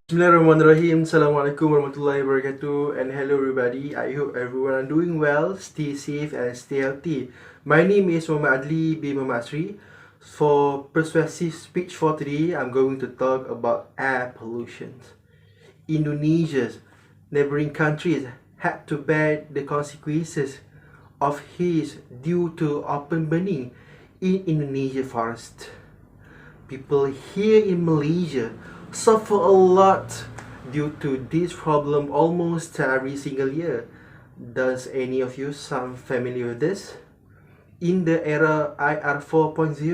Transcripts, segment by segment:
Bismillahirrahmanirrahim. Assalamualaikum warahmatullahi wabarakatuh. And hello everybody. I hope everyone are doing well, stay safe and stay healthy. My name is Muhammad Adli bin Muhammad Asri. For persuasive speech for today, I'm going to talk about air pollution. Indonesia's neighboring countries had to bear the consequences of haze due to open burning in Indonesia forest. People here in Malaysia suffer a lot due to this problem almost every single year. Does any of you sound familiar with this? In the era IR 4.0,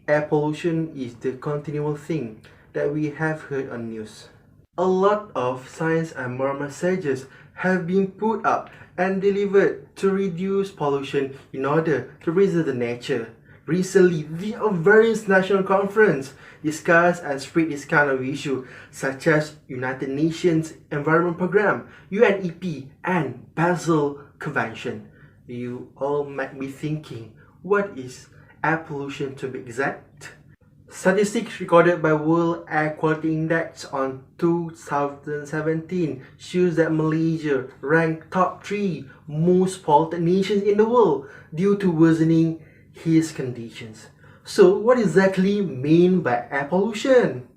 air pollution is the continual thing that we have heard on news. A lot of science and moral messages have been put up and delivered to reduce pollution in order to preserve the nature. Recently, the various national conference discussed and spread this kind of issue, such as United Nations Environment Programme, UNEP, and Basel Convention. You all might be thinking, what is air pollution to be exact? Statistics recorded by World Air Quality Index on 2017 shows that Malaysia ranked top 3 most polluted nations in the world due to worsening haze conditions. So what exactly mean by air pollution?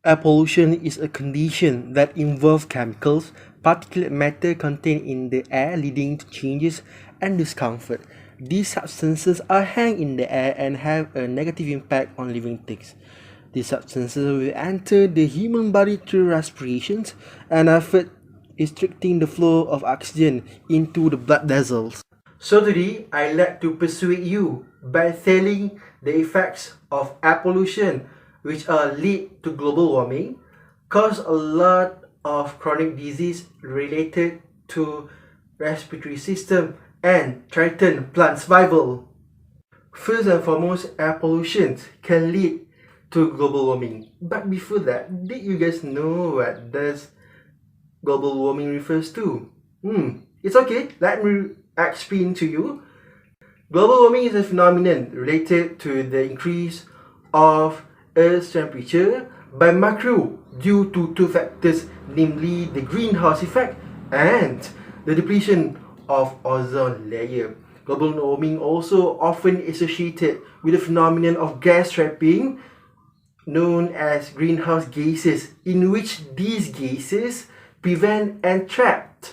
Air pollution is a condition that involves chemicals, particulate matter contained in the air leading to changes and discomfort. These substances are hang in the air and have a negative impact on living things. These substances will enter the human body through respiration and affect restricting the flow of oxygen into the blood vessels. So today, I'd like to persuade you by telling the effects of air pollution which are lead to global warming, cause a lot of chronic disease related to respiratory system and threaten plant survival. First and foremost, air pollution can lead to global warming. But before that, did you guys know what does global warming refers to? It's okay, let me explain to you. Global warming is a phenomenon related to the increase of Earth's temperature by macro due to two factors, namely the greenhouse effect and the depletion of ozone layer. Global warming also often associated with the phenomenon of gas trapping known as greenhouse gases, in which these gases prevent and trap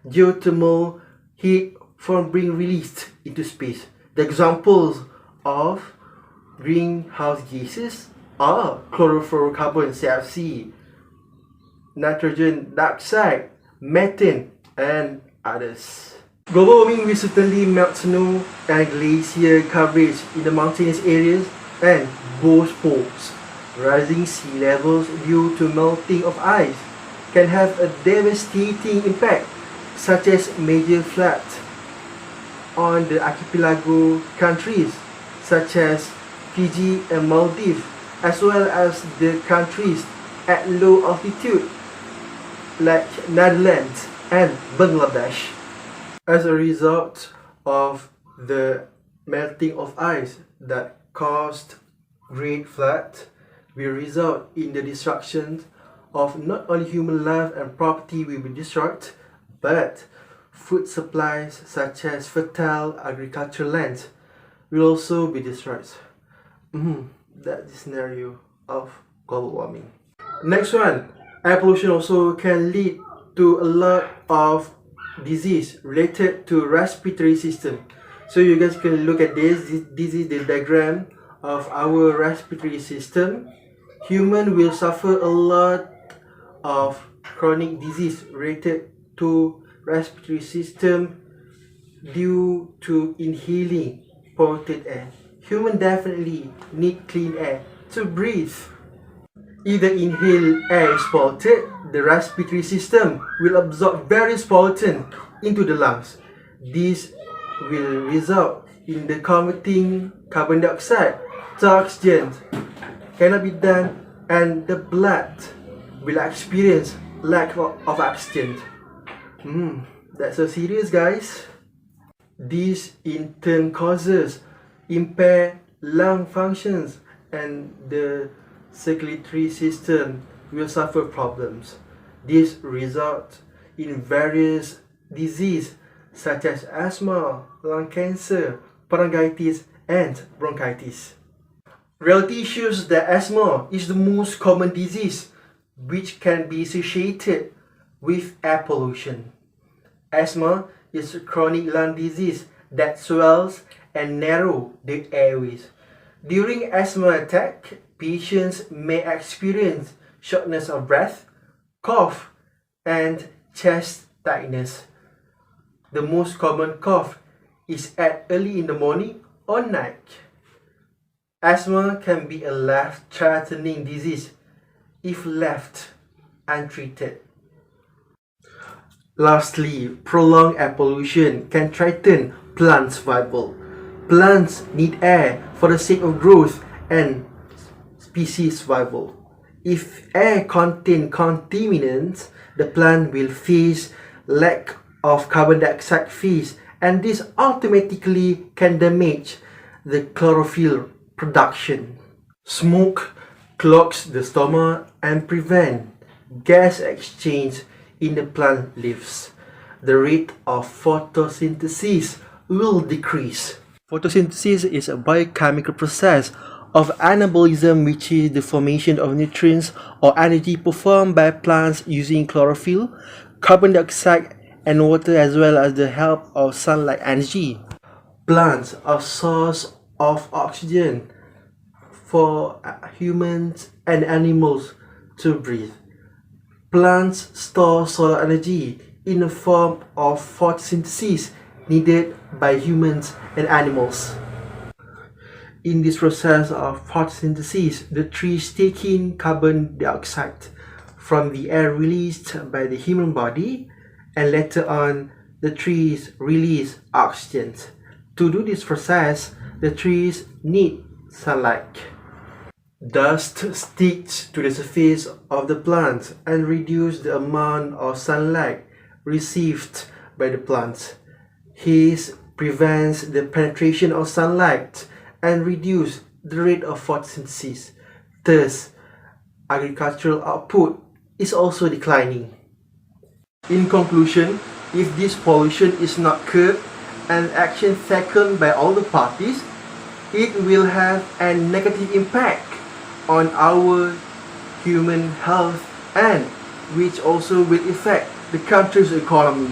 geothermal heat from being released into space. The examples of greenhouse gases are chlorofluorocarbon (CFC), nitrogen dioxide, methane, and others. Global warming will certainly melt snow and glacier coverage in the mountainous areas and both poles. Rising sea levels due to melting of ice can have a devastating impact, such as major floods on the archipelago countries such as Fiji and Maldives, as well as the countries at low altitude like Netherlands and Bangladesh. As a result of the melting of ice that caused great flood, will result in the destruction of not only human life and property will be destroyed, but food supplies such as fertile agricultural lands will also be destroyed. That's the scenario of global warming. Next one, air pollution also can lead to a lot of disease related to respiratory system. So you guys can look at this. This is the diagram of our respiratory system. Human will suffer a lot of chronic disease related to respiratory system due to inhaling polluted air. Human definitely need clean air to breathe. If the inhaled air is polluted, the respiratory system will absorb various pollutants into the lungs. This will result in the converting carbon dioxide to oxygen cannot be done, and the blood will experience lack of oxygen. That's so serious, guys. This in turn causes impaired lung functions and the circulatory system will suffer problems. This results in various diseases such as asthma, lung cancer, bronchitis, and bronchitis. Reality shows that asthma is the most common disease which can be associated with air pollution. Asthma is a chronic lung disease that swells and narrows the airways. During asthma attack, patients may experience shortness of breath, cough, and chest tightness. The most common cough is at early in the morning or night. Asthma can be a life-threatening disease if left untreated. Lastly, prolonged air pollution can threaten plant survival. Plants need air for the sake of growth and species survival. If air contains contaminants, the plant will face lack of carbon dioxide phase, and this automatically can damage the chlorophyll production. Smoke clogs the stomach and prevent gas exchange in the plant leaves. The rate of photosynthesis will decrease. Photosynthesis is a biochemical process of anabolism, which is the formation of nutrients or energy performed by plants using chlorophyll, carbon dioxide, and water, as well as the help of sunlight energy. Plants are source of oxygen for humans and animals to breathe. Plants store solar energy in the form of photosynthesis needed by humans and animals. In this process of photosynthesis, the trees take in carbon dioxide from the air released by the human body, and later on the trees release oxygen. To do this process, the trees need sunlight. Dust sticks to the surface of the plant and reduce the amount of sunlight received by the plant. Haze prevents the penetration of sunlight and reduce the rate of photosynthesis. Thus, agricultural output is also declining. In conclusion, if this pollution is not curbed and action taken by all the parties, it will have a negative impact on our human health, and which also will affect the country's economy.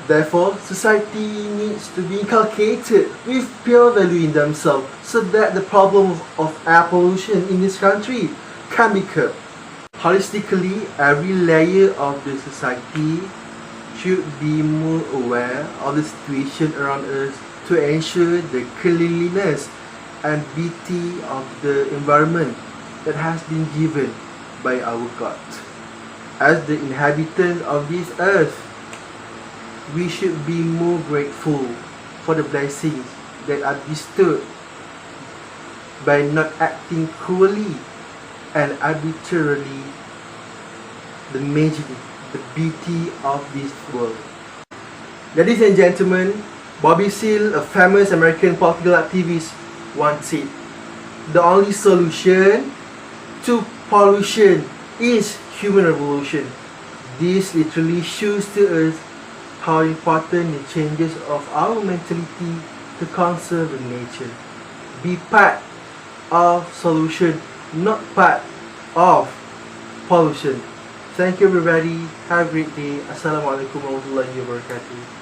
Therefore, society needs to be inculcated with pure value in themselves so that the problem of air pollution in this country can be curbed. Holistically, every layer of the society should be more aware of the situation around us to ensure the cleanliness and beauty of the environment that has been given by our God. As the inhabitants of this earth, we should be more grateful for the blessings that are bestowed by not acting cruelly and arbitrarily damaging the beauty of this world. Ladies and gentlemen, Bobby Seale, a famous American political activist, once said, "The only solution to pollution is human revolution." This literally shows to us how important the changes of our mentality to conserve nature. Be part of solution, not part of pollution. Thank you everybody. Have a great day. Assalamualaikum warahmatullahi wabarakatuh.